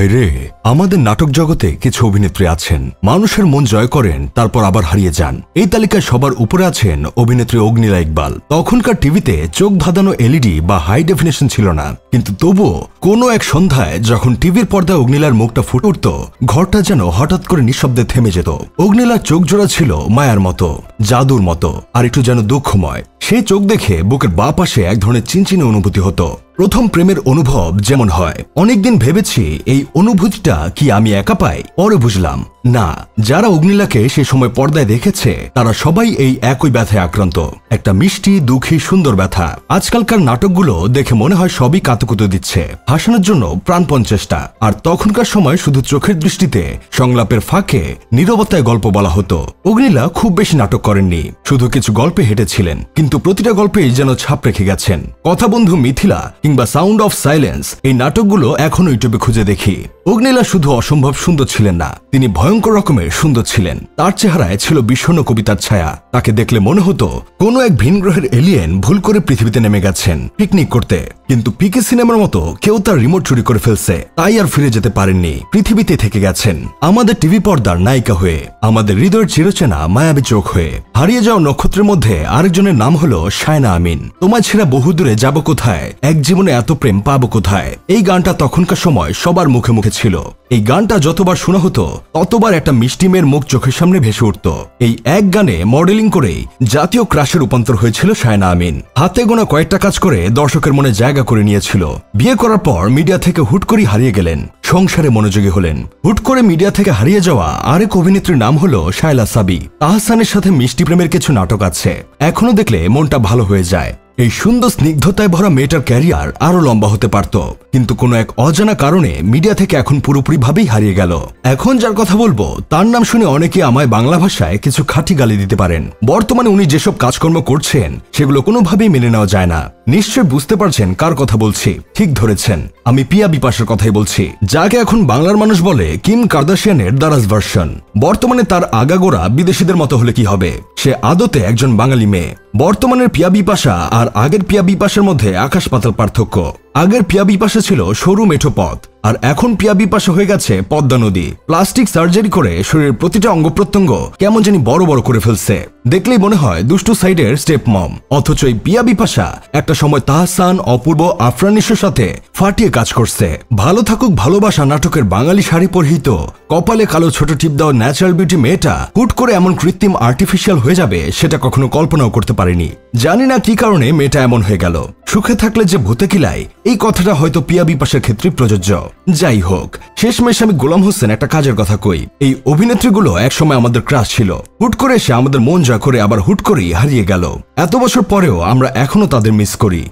ভাইরে, আমাদের নাটক জগতে কিছু অভিনেত্রী আছেন মানুষের মন জয় করেন তারপর আবার হারিয়ে যান। এই তালিকায় সবার উপরে আছেন অভিনেত্রী অগ্নিলা ইকবাল। তখনকার টিভিতে চোখ ধাঁধানো এলইডি বা হাই ডেফিনেশন ছিল না, কিন্তু তবুও কোনো এক সন্ধ্যায় যখন টিভির পর্দায় অগ্নিলার মুখটা ফুটে উঠত, ঘরটা যেন হঠাৎ করে নিঃশব্দে থেমে যেত। অগ্নিলার চোখ জোড়া ছিল মায়ার মতো, জাদুর মতো, আর একটু যেন দুঃখময়। সেই চোখ দেখে বুকের বাঁ পাশে এক ধরনের চিনচিনে অনুভূতি হতো। প্রথম প্রেমের অনুভব যেমন হয়। অনেকদিন ভেবেছি এই অনুভূতিটা কি আমি একা পাই, পরে বুঝলাম না, যারা অগ্নিলাকে সে সময় পর্দায় দেখেছে তারা সবাই এই একই ব্যথায় আক্রান্ত। একটা মিষ্টি, দুঃখী, সুন্দর ব্যথা। আজকালকার নাটকগুলো দেখে মনে হয় সবই কাতুকুতু দিচ্ছে, হাসানোর জন্য প্রাণপণ চেষ্টা। আর তখনকার সময় শুধু চোখের দৃষ্টিতে, সংলাপের ফাঁকে, নীরবতায় গল্প বলা হতো। অগ্নিলা খুব বেশি নাটক করেননি, শুধু কিছু গল্পে হেঁটেছিলেন, কিন্তু প্রতিটা গল্পেই যেন ছাপ রেখে গেছেন। কথা বন্ধু মিথিলা কিংবা সাউন্ড অফ সাইলেন্স, এই নাটকগুলো এখনো ইউটিউবে খুঁজে দেখি। অগ্নিলা শুধু অসম্ভব সুন্দর ছিলেন না, তিনি ভয়ঙ্কর রকমের সুন্দর ছিলেন। তার চেহারায় ছিল বিষণ্ণ কবিতার ছায়া। তাকে দেখলে মনে হতো কোনো এক ভিন গ্রহের এলিয়েন ভুল করে পৃথিবীতে নেমে গেছেন পিকনিক করতে, কিন্তু পিকে সিনেমার মতো কেউ তার রিমোট চুরি করে ফেলছে, তাই আর ফিরে যেতে পারেননি, পৃথিবীতে থেকে গেছেন আমাদের টিভি পর্দার নায়িকা হয়ে, আমাদের হৃদয়ের চিরচেনা মায়াবী চোখ হয়ে। হারিয়ে যাওয়া নক্ষত্রের মধ্যে আরেকজনের নাম হলো শায়না আমিন। তোমায় ছেড়ে বহুদূরে যাব কোথায়, এক জীবনে এত প্রেম পাবো কোথায়, এই গানটা তখনকার সময় সবার মুখে মুখে ছিল। এই গানটা যতবার শোনা হতো ততবার একটা মিষ্টি মেয়ের মুখ চোখের সামনে ভেসে উঠত। এই এক গানে মডেলিং করেই জাতীয় ক্রাশে রূপান্তর হয়েছিল শায়না আমিন। হাতে গোনা কয়েকটা কাজ করে দর্শকের মনে জায়গা করে নিয়েছিল। বিয়ে করার পর মিডিয়া থেকে হুট করে হারিয়ে গেলেন, সংসারে মনোযোগী হলেন। হুট করে মিডিয়া থেকে হারিয়ে যাওয়া আরেক অভিনেত্রীর নাম হলো শায়লা সাবি। তাহসানের সাথে মিষ্টি প্রেমের কিছু নাটক আছে, এখনো দেখলে মনটা ভালো হয়ে যায়। এই সুন্দর স্নিগ্ধতায় ভরা মেয়েটার ক্যারিয়ার আরো লম্বা হতে পারত, কিন্তু কোনো এক অজানা কারণে মিডিয়া থেকে এখন পুরোপুরি ভাবেই হারিয়ে গেল। এখন যার কথা বলবো তার নাম শুনে অনেকে আমায় বাংলা ভাষায় কিছু খাঁটি গালি দিতে পারেন। বর্তমানে উনি যেসব কাজকর্ম করছেন সেগুলো কোনোভাবেই মেনে নেওয়া যায় না। নিশ্চয় বুঝতে পারছেন কার কথা বলছি। ঠিক ধরেছেন, আমি পিয়া বিপাশার কথাই বলছি, যাকে এখন বাংলার মানুষ বলে কিম কার্দাশিয়ানের দারাজ ভার্সন। বর্তমানে তার আগাগোড়া বিদেশিদের মতো হলে কি হবে, সে আদতে একজন বাঙালি মেয়ে। বর্তমানের পিয়া বিপাশা আর আগের পিয়া বিপাশার মধ্যে আকাশ পাতাল পার্থক্য। আগের পিয়া বিপাশা ছিল সরু মেঠো পথ, আর এখন পিয়া বিপাশা হয়ে গেছে পদ্মা নদী। প্লাস্টিক সার্জারি করে শরীরের প্রতিটা অঙ্গ প্রত্যঙ্গ কেমন জানি বড় বড় করে ফেলছে, দেখলেই মনে হয় দুষ্টু সাইডের স্টেপ মম। অথচ এই পিয়া বিপাশা একটা সময় তাহসান, অপূর্ব, আফরানিসের সাথে ফাটিয়ে কাজ করছে। ভালো থাকুক ভালোবাসা নাটকের বাঙালি শাড়ি পরিহিত, কপালে কালো ছোট টিপ দেওয়া ন্যাচারাল বিউটি মেয়েটা হুট করে এমন কৃত্রিম আর্টিফিশিয়াল হয়ে যাবে সেটা কখনো কল্পনাও করতে পারিনি। জানি না কি কারণে মেয়েটা এমন হয়ে গেল। সুখে থাকলে যে ভূতে কিলায়, এই কথাটা হয়তো পিয়া বিপাশার ক্ষেত্রে প্রযোজ্য। যাই হোক, শেষমেশ আমি গোলাম হোসেন একটা কাজের কথা কই। এই অভিনেত্রীগুলো একসময় আমাদের ক্রাশ ছিল, হুট করে এসে আমাদের মন জয় করে আবার হুট করেই হারিয়ে গেল। এত বছর পরেও আমরা এখনো তাদের মিস করি।